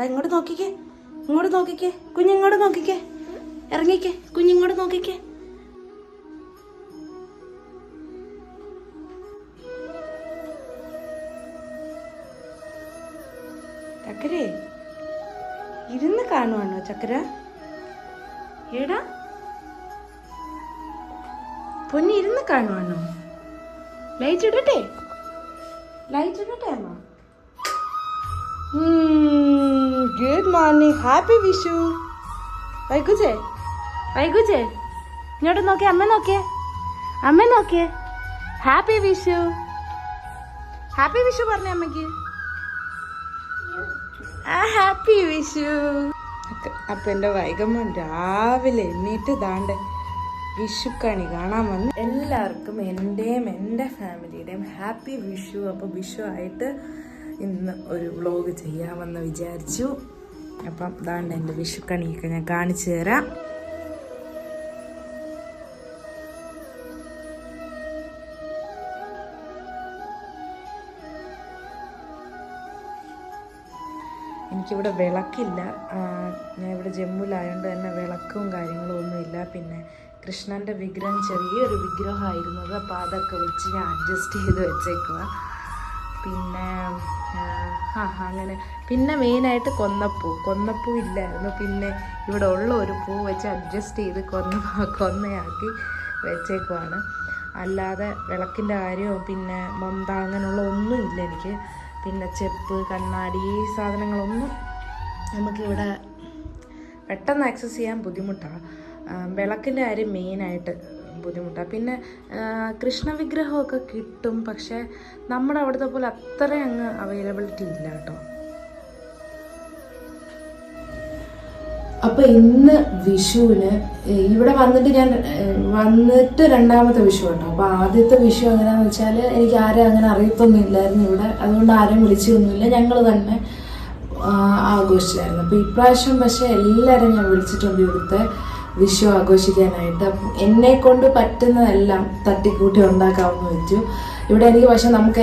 ഇങ്ങോട്ട് നോക്കിക്കേ, ഇങ്ങോട്ട് നോക്കിക്കേ, കുഞ്ഞിങ്ങോട്ട് നോക്കിക്കേ, ഇറങ്ങിക്കേ, കുഞ്ഞിങ്ങോട്ട് നോക്കിക്കേ. ചക്കരേ ഇരുന്ന് കാണുവാണോ ചക്കര? ഏടാ പൊന്നി ഇരുന്ന് കാണുവാണോ? ലൈറ്റ് ഇടട്ടെ, ലൈറ്റ് ഇടട്ടെ അമ്മ. Good morning, happy Vishu. വൈകുജേ, വൈകുജേ ഇങ്ങോട്ട് നോക്കിയേ, അമ്മ നോക്കിയേ, അമ്മ നോക്കിയേ. ഹാപ്പി വിഷു, ഹാപ്പി വിഷു പറഞ്ഞേ അമ്മയ്ക്ക്. ഹാപ്പി വിഷു. അപ്പം എൻ്റെ വൈകമ്മൻ രാവിലെ എണ്ണീറ്റ് ദാണ്ട് വിഷുക്കണി കാണാൻ വന്ന് എല്ലാവർക്കും എൻ്റെയും എൻ്റെ ഫാമിലിയുടെയും ഹാപ്പി വിഷു. അപ്പോൾ വിഷു ആയിട്ട് ഇന്ന് ഒരു വ്ളോഗ് ചെയ്യാമെന്ന് വിചാരിച്ചു. അപ്പം ദാണ്ട് എൻ്റെ വിഷുക്കണിയൊക്കെ ഞാൻ കാണിച്ചു തരാം. എനിക്കിവിടെ വിളക്കില്ല, ഞാൻ ഇവിടെ ജമ്മുവിലായതുകൊണ്ട് തന്നെ വിളക്കും കാര്യങ്ങളും ഒന്നുമില്ല. പിന്നെ കൃഷ്ണൻ്റെ വിഗ്രഹം ചെറിയൊരു വിഗ്രഹമായിരുന്നത്, അപ്പോൾ അതൊക്കെ വെച്ച് ഞാൻ അഡ്ജസ്റ്റ് ചെയ്ത് വെച്ചേക്കുക. പിന്നെ അങ്ങനെ പിന്നെ മെയിനായിട്ട് കൊന്നപ്പൂ ഇല്ലായിരുന്നു. പിന്നെ ഇവിടെ ഉള്ള ഒരു പൂ വെച്ച് അഡ്ജസ്റ്റ് ചെയ്ത് കൊന്നയാക്കി വെച്ചേക്കുവാണ്. അല്ലാതെ വിളക്കിൻ്റെ കാര്യമോ പിന്നെ മൊന്ത അങ്ങനെയുള്ള ഒന്നും ഇല്ല എനിക്ക്. പിന്നെ ചെപ്പ്, കണ്ണാടി, ഈ സാധനങ്ങളൊന്നും നമുക്കിവിടെ പെട്ടെന്ന് ആക്സസ് ചെയ്യാൻ ബുദ്ധിമുട്ടാണ്. വിളക്കിൻ്റെ കാര്യം മെയിനായിട്ട് ബുദ്ധിമുട്ടാണ്. പിന്നെ കൃഷ്ണ വിഗ്രഹമൊക്കെ കിട്ടും, പക്ഷേ നമ്മുടെ അവിടുത്തെ പോലെ അത്ര അങ്ങ് അവൈലബിലിറ്റി ഇല്ല കേട്ടോ. അപ്പോൾ ഇന്ന് വിഷുവിന് ഇവിടെ വന്നിട്ട് രണ്ടാമത്തെ വിഷു കേട്ടോ. അപ്പോൾ ആദ്യത്തെ വിഷു എങ്ങനെയാണെന്ന് വെച്ചാൽ എനിക്ക് ആരും അങ്ങനെ അറിയത്തൊന്നും ഇല്ലായിരുന്നു ഇവിടെ, അതുകൊണ്ട് ആരും വിളിച്ചൊന്നുമില്ല, ഞങ്ങൾ തന്നെ ആഘോഷിച്ചായിരുന്നു. അപ്പോൾ ഇപ്രാവശ്യം പക്ഷേ എല്ലാവരും ഞാൻ വിളിച്ചിട്ടുണ്ട് ഇവിടുത്തെ വിഷു ആഘോഷിക്കാനായിട്ട്. അപ്പം എന്നെ കൊണ്ട് പറ്റുന്നതെല്ലാം തട്ടിക്കൂട്ടി ഉണ്ടാക്കാമെന്ന് വെച്ചു. ഇവിടെ എനിക്ക് പക്ഷെ നമുക്ക്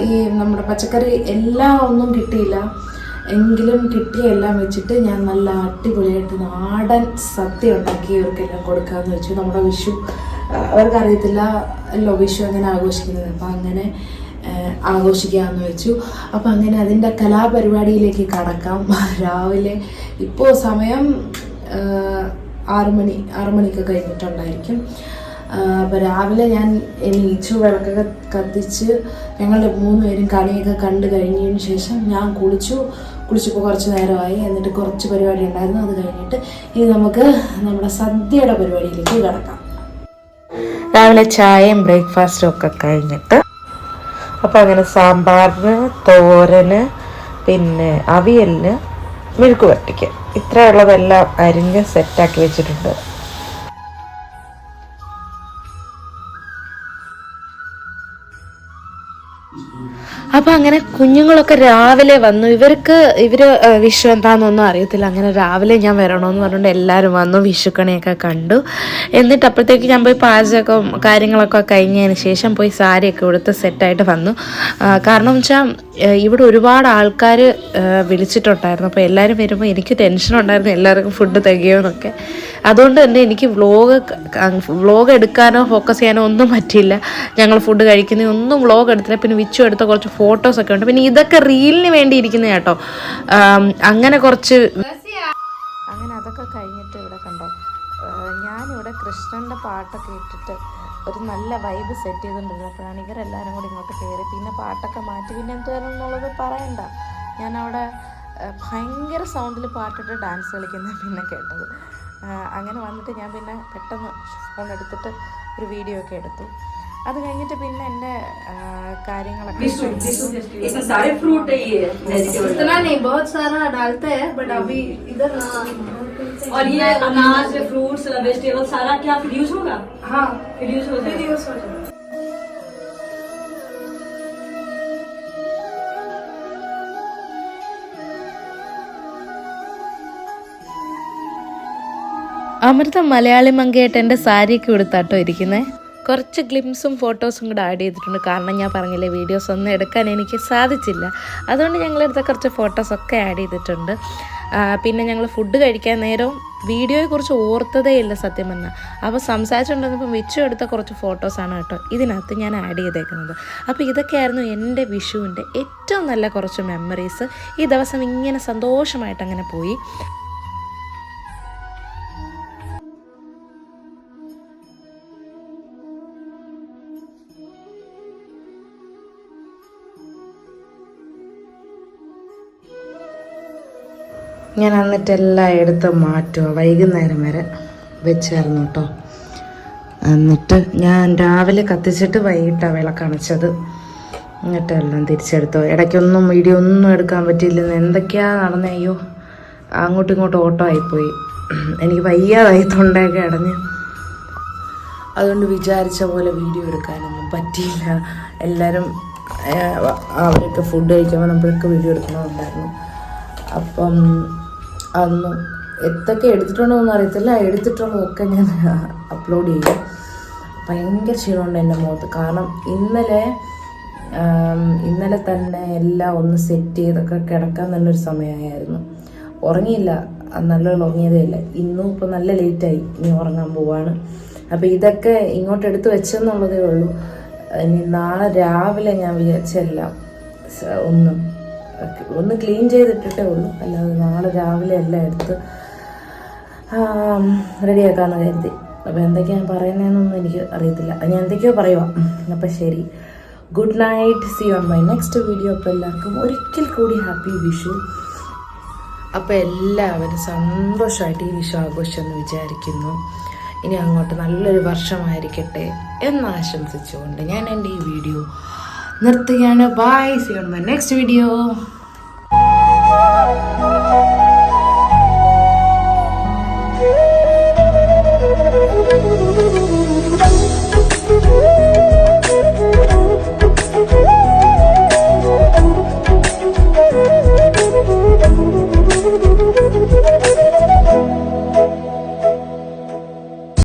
ഈ നമ്മുടെ പച്ചക്കറി എല്ലാം ഒന്നും കിട്ടിയില്ല, എങ്കിലും കിട്ടിയെല്ലാം വെച്ചിട്ട് ഞാൻ നല്ല അടിപൊളിയായിട്ട് നാടൻ സദ്യ ഉണ്ടാക്കി ഇവർക്കെല്ലാം കൊടുക്കാമെന്ന് വെച്ചു. നമ്മുടെ വിഷു അവർക്കറിയത്തില്ല അല്ലോ വിഷു അങ്ങനെ ആഘോഷിക്കുന്നത്, അപ്പം അങ്ങനെ ആഘോഷിക്കാമെന്ന് വെച്ചു. അപ്പം അങ്ങനെ അതിൻ്റെ കലാപരിപാടിയിലേക്ക് കടക്കാം. രാവിലെ ഇപ്പോൾ സമയം 6 മണിക്ക് കഴിഞ്ഞിട്ടുണ്ടായിരിക്കും. അപ്പോൾ രാവിലെ ഞാൻ എണീച്ചു, വിളക്കൊക്കെ കത്തിച്ച് ഞങ്ങൾ 3 പേരും കണിയൊക്കെ കണ്ടു കഴിഞ്ഞതിന് ശേഷം ഞാൻ കുളിച്ചപ്പോൾ കുറച്ച് നേരമായി. എന്നിട്ട് കുറച്ച് പരിപാടി ഉണ്ടായിരുന്നു, അത് കഴിഞ്ഞിട്ട് ഇനി നമുക്ക് നമ്മുടെ സദ്യയുടെ പരിപാടിയിലേക്ക് കിടക്കാം. രാവിലെ ചായയും ബ്രേക്ക്ഫാസ്റ്റും ഒക്കെ കഴിഞ്ഞിട്ട് അപ്പോൾ അങ്ങനെ സാമ്പാറിന്, തോരന്, പിന്നെ അവിയലിന്, മെഴുക്ക് വരട്ടിക്ക് ഇത്രയുള്ളതെല്ലാം അരിഞ്ഞ് സെറ്റാക്കി വെച്ചിട്ടുണ്ട്. അപ്പോൾ അങ്ങനെ കുഞ്ഞുങ്ങളൊക്കെ രാവിലെ വന്നു. ഇവർ വിഷു എന്താണെന്നൊന്നും അറിയത്തില്ല. അങ്ങനെ രാവിലെ ഞാൻ വരണമെന്ന് പറഞ്ഞുകൊണ്ട് എല്ലാവരും വന്നു, വിഷുക്കണിയൊക്കെ കണ്ടു. എന്നിട്ട് അപ്പോഴത്തേക്ക് ഞാൻ പോയി പാചകം കാര്യങ്ങളൊക്കെ കഴിഞ്ഞതിന് ശേഷം പോയി സാരിയൊക്കെ കൊടുത്ത് സെറ്റായിട്ട് വന്നു. കാരണം വെച്ചാൽ ഇവിടെ ഒരുപാട് ആൾക്കാർ വിളിച്ചിട്ടുണ്ടായിരുന്നു. അപ്പോൾ എല്ലാവരും വരുമ്പോൾ എനിക്ക് ടെൻഷനുണ്ടായിരുന്നു എല്ലാവർക്കും ഫുഡ് തികയുമെന്നൊക്കെ. അതുകൊണ്ട് തന്നെ എനിക്ക് വ്ളോഗ് എടുക്കാനോ ഫോക്കസ് ചെയ്യാനോ ഒന്നും പറ്റിയില്ല. ഞങ്ങൾ ഫുഡ് കഴിക്കുന്നതൊന്നും വ്ളോഗ് എടുത്തില്ല. പിന്നെ വിച്ചു എടുത്ത കുറച്ച് ഫോട്ടോസൊക്കെ ഉണ്ട്. പിന്നെ ഇതൊക്കെ റീലിന് വേണ്ടി ഇരിക്കുന്ന കേട്ടോ. അങ്ങനെ അതൊക്കെ കഴിഞ്ഞിട്ട് ഇവിടെ കണ്ടോ, ഞാനിവിടെ കൃഷ്ണൻ്റെ പാട്ടൊക്കെ ഇട്ടിട്ട് ഒരു നല്ല വൈബ് സെറ്റ് ചെയ്തുകൊണ്ടിരുന്നപ്പോഴാണ് ഇവരെല്ലാവരും കൂടി ഇങ്ങോട്ട് കയറി. പിന്നെ പാട്ടൊക്കെ മാറ്റി, പിന്നെ എന്തുവരെന്നുള്ളത് പറയണ്ട, ഞാനവിടെ ഭയങ്കര സൗണ്ടിൽ പാട്ടിട്ട് ഡാൻസ് കളിക്കുന്നത് പിന്നെ കേട്ടത്. അങ്ങനെ വന്നിട്ട് ഞാൻ പിന്നെ പെട്ടെന്ന് ഫോൺ എടുത്തിട്ട് ഒരു വീഡിയോ ഒക്കെ എടുത്തു. അത് കഴിഞ്ഞിട്ട് പിന്നെ എൻ്റെ കാര്യങ്ങളൊക്കെ और ये अनाज फ्रूट्स वेजिटेबल सारा क्या फिर यूज होगा? हाँ फिर यूज हो जाएगा. അമൃത മലയാളി മങ്കയായിട്ട് എൻ്റെ സാരിയൊക്കെ കൊടുത്താട്ടോ ഇരിക്കുന്നത്. കുറച്ച് ഗ്ലിംസും ഫോട്ടോസും കൂടെ ആഡ് ചെയ്തിട്ടുണ്ട്. കാരണം ഞാൻ പറഞ്ഞില്ലേ വീഡിയോസ് ഒന്നും എടുക്കാൻ എനിക്ക് സാധിച്ചില്ല. അതുകൊണ്ട് ഞങ്ങളെടുത്ത കുറച്ച് ഫോട്ടോസൊക്കെ ആഡ് ചെയ്തിട്ടുണ്ട്. പിന്നെ ഞങ്ങൾ ഫുഡ് കഴിക്കാൻ നേരവും വീഡിയോയെക്കുറിച്ച് ഓർത്തതേ ഇല്ല സത്യം പറഞ്ഞാൽ. അപ്പോൾ സംസാരിച്ചുകൊണ്ടിരുന്നപ്പം വെച്ചു എടുത്ത കുറച്ച് ഫോട്ടോസാണ് കേട്ടോ ഇതിനകത്ത് ഞാൻ ആഡ് ചെയ്തേക്കുന്നത്. അപ്പോൾ ഇതൊക്കെയായിരുന്നു എൻ്റെ വിഷുവിൻ്റെ ഏറ്റവും നല്ല കുറച്ച് മെമ്മറീസ്. ഈ ദിവസം ഇങ്ങനെ സന്തോഷമായിട്ട് അങ്ങനെ പോയി. ഞാൻ എന്നിട്ടെല്ലാം എടുത്ത് മാറ്റുക. വൈകുന്നേരം വരെ വെച്ചായിരുന്നു കേട്ടോ. എന്നിട്ട് ഞാൻ രാവിലെ കത്തിച്ചിട്ട് വൈകിട്ടാണ് വിളക്കണച്ചത്. എന്നിട്ട് എല്ലാം തിരിച്ചെടുത്തോ. ഇടയ്ക്കൊന്നും വീഡിയോ ഒന്നും എടുക്കാൻ പറ്റിയില്ലെന്ന് എന്തൊക്കെയാണ് നടന്നേ. അയ്യോ, അങ്ങോട്ടും ഇങ്ങോട്ടും ഓട്ടോ ആയിപ്പോയി. എനിക്ക് വയ്യാതായി, തൊണ്ടയൊക്കെ അടഞ്ഞ്. അതുകൊണ്ട് വിചാരിച്ച പോലെ വീഡിയോ എടുക്കാനൊന്നും പറ്റിയില്ല. എല്ലാവരും അവരൊക്കെ ഫുഡ് കഴിക്കുമ്പോൾ നമ്മളൊക്കെ വീഡിയോ എടുക്കണമെന്നുണ്ടായിരുന്നു. അപ്പം അതൊന്നും എന്തൊക്കെ എടുത്തിട്ടുണ്ടോയെന്ന് അറിയത്തില്ല. എടുത്തിട്ടുള്ളതൊക്കെ ഞാൻ അപ്ലോഡ് ചെയ്യും. ഭയങ്കര ക്ഷീണമുണ്ട് എൻ്റെ മുഖത്ത്. കാരണം ഇന്നലെ തന്നെ എല്ലാം ഒന്ന് സെറ്റ് ചെയ്തൊക്കെ കിടക്കാൻ തന്നെ ഒരു സമയമായിരുന്നു. ഉറങ്ങിയില്ല, നല്ലോണം ഉറങ്ങിയതേ ഇല്ല. ഇന്നും ഇപ്പോൾ നല്ല ലേറ്റായി, ഇനി ഉറങ്ങാൻ പോവാണ്. അപ്പോൾ ഇതൊക്കെ ഇങ്ങോട്ട് എടുത്ത് വെച്ചെന്നുള്ളതേ ഉള്ളൂ. ഇനി നാളെ രാവിലെ ഞാൻ വിചാരിച്ചെല്ലാം ഒന്ന് ക്ലീൻ ചെയ്തിട്ടിട്ടേ ഉള്ളൂ. അല്ലാതെ നാളെ രാവിലെ എല്ലാം എടുത്ത് റെഡിയാക്കാമെന്ന് കരുതി. അപ്പോൾ എന്തൊക്കെയാണ് പറയുന്നതെന്നൊന്നും എനിക്ക് അറിയത്തില്ല. ഞാൻ എന്തൊക്കെയോ പറയുക. അപ്പം ശരി, good night, see on my next video. അപ്പോൾ എല്ലാവർക്കും ഒരിക്കൽ കൂടി ഹാപ്പി വിഷു. അപ്പോൾ എല്ലാവരും സന്തോഷമായിട്ട് ഈ വിഷു ആഘോഷമെന്ന് വിചാരിക്കുന്നു. ഇനി അങ്ങോട്ട് നല്ലൊരു വർഷമായിരിക്കട്ടെ എന്ന് ആശംസിച്ചുകൊണ്ട് ഞാൻ എൻ്റെ ഈ വീഡിയോ നിർത്തുകയാണ്. Bye, see on my next video. Thank you.